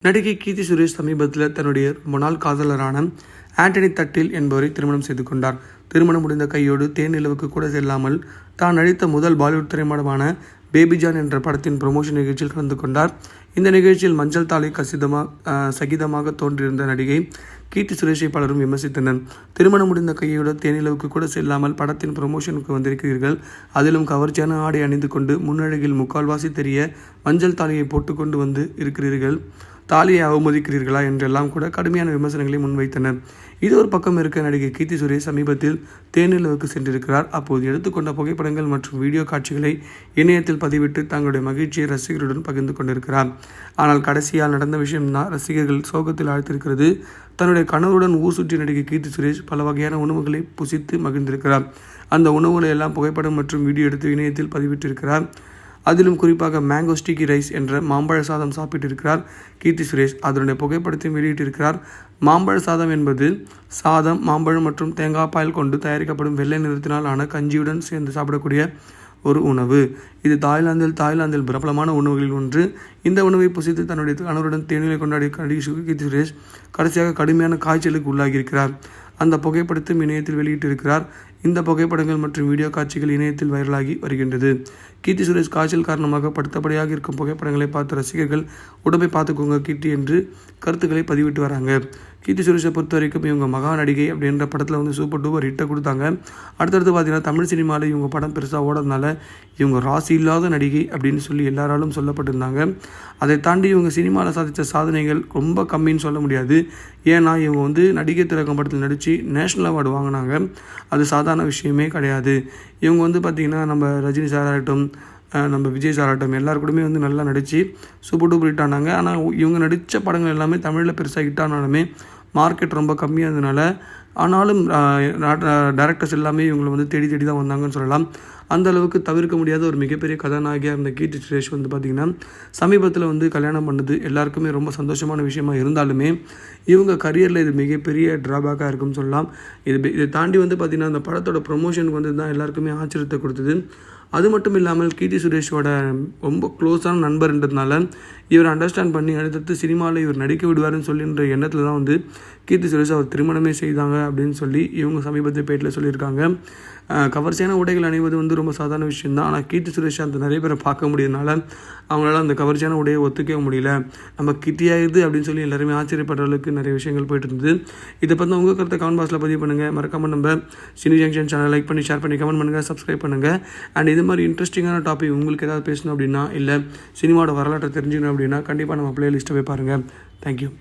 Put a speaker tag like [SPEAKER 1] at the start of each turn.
[SPEAKER 1] நடிகை கீர்த்தி சுரேஷ் சமீபத்தில் தன்னுடைய ரொம்ப நாள் காதலரான ஆண்டனி தட்டில் என்பவரை திருமணம் செய்து கொண்டார். திருமணம் முடிந்த கையோடு தேனிலவுக்கு கூட செல்லாமல் தான் நடித்த முதல் பாலிவுட் திரைப்படமான பேபி ஜான் என்ற படத்தின் ப்ரமோஷன் நிகழ்ச்சியில் கலந்து கொண்டார். இந்த நிகழ்ச்சியில் மஞ்சள் தாலி சகிதமாக தோன்றியிருந்த நடிகை கீர்த்தி சுரேஷை பலரும் விமர்சித்தனர். திருமணம் முடிந்த கையோடு தேனிலவுக்கு கூட செல்லாமல் படத்தின் ப்ரமோஷனுக்கு வந்திருக்கிறீர்கள், அதிலும் கவர்ச்சியான ஆடை அணிந்து கொண்டு முன்னழகில் முக்கால்வாசி தெரிய மஞ்சள் தாலியை போட்டுக்கொண்டு வந்து இருக்கிறீர்கள், தாலியை அவமதிக்கிறீர்களா என்றெல்லாம் கூட கடுமையான விமர்சனங்களை முன்வைத்தனர். இது ஒரு பக்கம் இருக்க, நடிகை கீர்த்தி சுரேஷ் சமீபத்தில் தேனிலவுக்கு சென்றிருக்கிறார். அப்போது எடுத்துக்கொண்ட புகைப்படங்கள் மற்றும் வீடியோ காட்சிகளை இணையத்தில் பதிவிட்டு தங்களுடைய மகிழ்ச்சியை ரசிகர்களுடன் பகிர்ந்து கொண்டிருக்கிறார். ஆனால் கடைசியால் நடந்த விஷயம்தான் ரசிகர்கள் சோகத்தில் ஆழ்த்திருக்கிறது. தன்னுடைய கணவருடன் ஊர் சுற்றி நடிகை கீர்த்தி சுரேஷ் பல வகையான உணவுகளை புசித்து மகிழ்ந்திருக்கிறார். அந்த உணவுகளை எல்லாம் புகைப்படம் மற்றும் வீடியோ எடுத்து இணையத்தில் பதிவிட்டிருக்கிறார். அதிலும் குறிப்பாக மேங்கோ ஸ்டிக்கி ரைஸ் என்ற மாம்பழ சாதம் சாப்பிட்டிருக்கிறார் கீர்த்தி சுரேஷ். அதனுடைய புகைப்படத்தை வெளியிட்டிருக்கிறார். மாம்பழ சாதம் என்பது சாதம், மாம்பழம் மற்றும் தேங்காய் பால் கொண்டு தயாரிக்கப்படும் வெள்ளை நிறத்தினால் ஆன கஞ்சியுடன் சேர்ந்து சாப்பிடக்கூடிய ஒரு உணவு. இது தாய்லாந்தில் பிரபலமான உணவுகளில் ஒன்று. இந்த உணவை புசித்து தன்னுடைய கணவருடன் தேனிலை கொண்டாடிய கீர்த்தி சுரேஷ் கடைசியாக கடுமையான காய்ச்சலுக்கு உள்ளாகியிருக்கிறார். அந்த புகைப்படத்தையும் இணையத்தில் வெளியிட்டிருக்கிறார். இந்த புகைப்படங்கள் மற்றும் வீடியோ காட்சிகள் இணையத்தில் வைரலாகி வருகின்றது. கீர்த்தி சுரேஷ் காய்ச்சல் காரணமாக படுத்தபடியாக இருக்கும் புகைப்படங்களை பார்த்த ரசிகர்கள் உடம்பை பார்த்துக்கோங்க கீர்த்தி என்று கருத்துக்களை பதிவிட்டு வராங்க. கீர்த்தி சுரேஷை பொறுத்த வரைக்கும் இவங்க மகா நடிகை அப்படின்ற படத்தில் சூப்பர் டூப்பர் ஹிட்டை கொடுத்தாங்க. அடுத்தடுத்து பார்த்தீங்கன்னா தமிழ் சினிமாவில் இவங்க படம் பெருசாக ஓடுறதுனால இவங்க ராசி இல்லாத நடிகை அப்படின்னு சொல்லி எல்லாராலும் சொல்லப்பட்டிருந்தாங்க. அதை தாண்டி இவங்க சினிமாவில் சாதித்த சாதனைகள் ரொம்ப கம்மின்னு சொல்ல முடியாது. ஏன்னா இவங்க நடிகை திலகம் படத்தில் நடித்து நேஷ்னல் அவார்டு வாங்கினாங்க. அது சாதாரண விஷயமே கிடையாது. இவங்க பார்த்திங்கன்னா நம்ம ரஜினி சார் ஆகட்டும், நம்ம விஜய் சார் ஆகட்டும், எல்லாருக்கூடமே நல்லா நடித்து சூப்பர் டூப்பர் ஹிட் ஆனாங்க. ஆனால் இவங்க நடித்த படங்கள் எல்லாமே தமிழில் பெருசாக ஹிட் ஆனாலுமே மார்க்கெட் ரொம்ப கம்மியாக இருந்ததுனால, ஆனாலும் டேரக்டர்ஸ் எல்லாமே இவங்களை தேடி தான் வந்தாங்கன்னு சொல்லலாம். அந்த அளவுக்கு தவிர்க்க முடியாத ஒரு மிகப்பெரிய கதாநாயகியாக இருந்த கீர்த்தி சுரேஷ் பார்த்திங்கன்னா சமீபத்தில் கல்யாணம் பண்ணது எல்லாருக்குமே ரொம்ப சந்தோஷமான விஷயமா இருந்தாலுமே இவங்க கரியரில் இது மிகப்பெரிய ட்ராபேக்காக இருக்குன்னு சொல்லலாம். இதை தாண்டி பார்த்திங்கன்னா அந்த படத்தோட ப்ரொமோஷனுக்கு தான் எல்லாருக்குமே ஆச்சரியத்தை கொடுத்தது. அது மட்டும் இல்லாமல் கீர்த்தி சுரேஷோட ரொம்ப க்ளோஸான நண்பர்ன்றதுனால இவர் அண்டர்ஸ்டாண்ட் பண்ணி அடுத்தடுத்து சினிமாவில் இவர் நடிக்க விடுவார்னு சொல்லின்ற எண்ணத்தில் தான் கீர்த்தி சுரேஷ் அவர் திருமணமே செய்தாங்க அப்படின்னு சொல்லி இவங்க சமீபத்திய பேட்டில் சொல்லியிருக்காங்க. கவர்ச்சியான உடைகள் அணிவது ரொம்ப சாதாரண விஷயம்தான். ஆனால் கீர்த்தி சுரேஷ் அந்த நிறைய பேரை பார்க்க முடியறதுனால அவங்களால அந்த கவர்ச்சியான உடையை ஒத்துக்கவே முடியல. நம்ம கிட்டியாகுது அப்படின்னு சொல்லி எல்லாருமே ஆச்சரியப்படுற அளவுக்கு நிறைய விஷயங்கள் போயிட்டு இருந்தது. இதை பற்றி உங்கள் கருத்தை கமெண்ட் பாக்ஸில் பதிவு பண்ணுங்கள். மறக்காமல் நம்ம சினி ஜங்ஷன் சேனல் லைக் பண்ணி, ஷேர் பண்ணி, கமெண்ட் பண்ணுங்கள், சப்ஸ்கிரைப் பண்ணுங்கள். அண்ட் இது மாதிரி இன்ட்ரெஸ்டிங்கான டாபிக் உங்களுக்கு ஏதாவது பேசணும் அப்படின்னா, இல்லை சினிமாவோட வரலாற்றை தெரிஞ்சுக்கணும் அப்படின்னா கண்டிப்பாக நம்ம பிளேலிஸ்ட்டை போய் பாருங்கள். தேங்க்யூ.